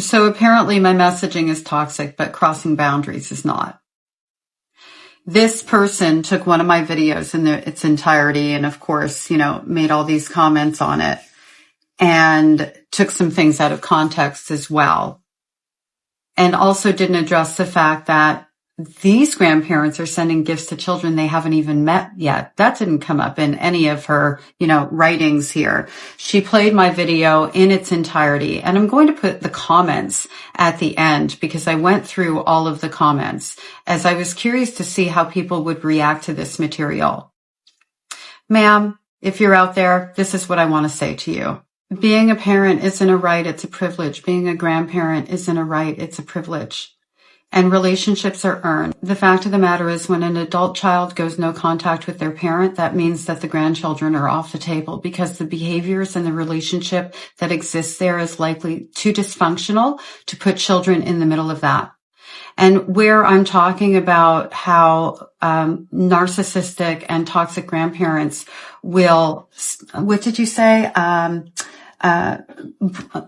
So apparently my messaging is toxic, but crossing boundaries is not. This person took one of my videos in its entirety and, of course, made all these comments on it and took some things out of context as well. And also didn't address the fact that these grandparents are sending gifts to children they haven't even met yet. That didn't come up in any of her, writings here. She played my video in its entirety, and I'm going to put the comments at the end because I went through all of the comments as I was curious to see how people would react to this material. Ma'am, if you're out there, this is what I want to say to you. Being a parent isn't a right, it's a privilege. Being a grandparent isn't a right, it's a privilege. And relationships are earned. The fact of the matter is when an adult child goes no contact with their parent, that means that the grandchildren are off the table because the behaviors and the relationship that exists there is likely too dysfunctional to put children in the middle of that. And where I'm talking about how narcissistic and toxic grandparents will, what did you say?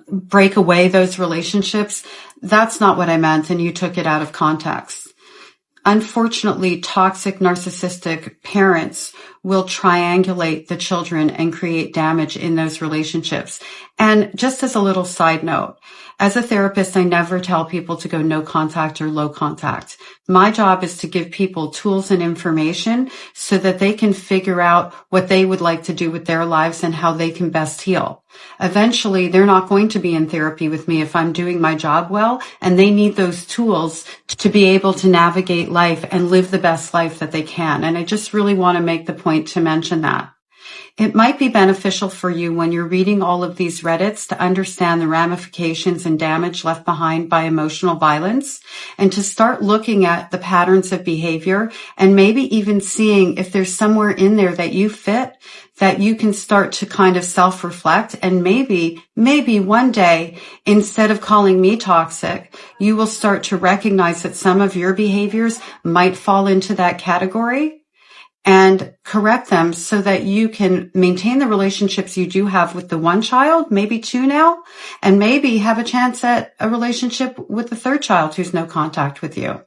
Break away those relationships. That's not what I meant, and you took it out of context. Unfortunately, toxic narcissistic parents will triangulate the children and create damage in those relationships. And just as a little side note, as a therapist, I never tell people to go no contact or low contact. My job is to give people tools and information so that they can figure out what they would like to do with their lives and how they can best heal. Eventually, they're not going to be in therapy with me if I'm doing my job well, and they need those tools to be able to navigate life and live the best life that they can. And I just really want to make the point to mention that. It might be beneficial for you when you're reading all of these Reddits to understand the ramifications and damage left behind by emotional violence and to start looking at the patterns of behavior and maybe even seeing if there's somewhere in there that you fit, that you can start to kind of self-reflect, and maybe one day, instead of calling me toxic, you will start to recognize that some of your behaviors might fall into that category and correct them so that you can maintain the relationships you do have with the one child, maybe two now, and maybe have a chance at a relationship with the third child who's no contact with you.